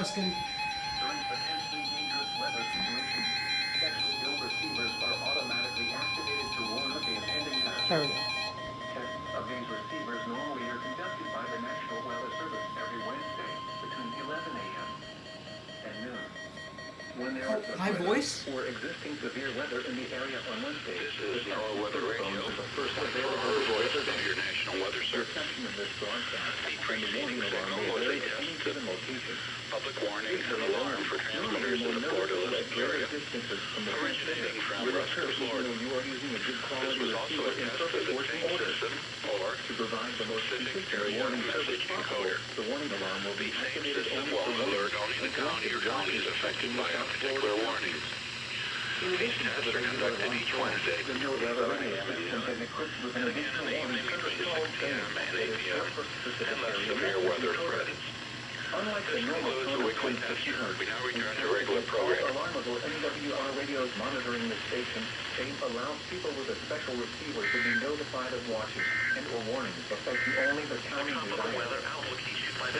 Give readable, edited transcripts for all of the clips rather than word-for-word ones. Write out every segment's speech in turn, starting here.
Ruskin. During potentially dangerous weather situations, special ill receivers are automatically activated to warn of the impending hazard. There we go. Tests of these receivers normally are conducted by the National Weather Service every Wednesday between 11 a.m. and noon. When there is a My threat voice? or existing severe weather in the area on Wednesday, This is NOAA Weather Radio. the first The available voice weather of your National Weather Service. reception of this broadcast The and the preceding warning alarm signal will was a vary at any test. given location. Public warning and alarm for transmitters in the Port Elizabeth area. Originating from Ruskin, Florida. You are using a good This quality was also receiver a in test of perfect the working tank order. system or To provide the most Pacific consistent Area warning service Message possible, Encoder. the warning alarm will The be same activated system only will for alert only the county or counties affected by a particular warning. These tests are conducted each Wednesday between 11 a.m. and noon, and again in the evening between 6 p.m. and 8 p.m. unless severe weather threatens. Unlike This the normal concludes a tone of weekly voice that test. you heard, We now return to instead regular of programming. alarmable NWR radios monitoring the station, AIM allows people with a special receiver to be notified of watches and or warnings affecting only the county desired.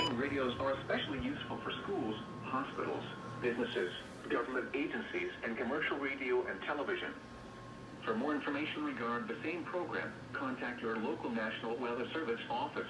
AIM radios are especially useful for schools, hospitals, businesses, government agencies, and commercial radio and television. For more information regarding the same program, contact your local National Weather Service office.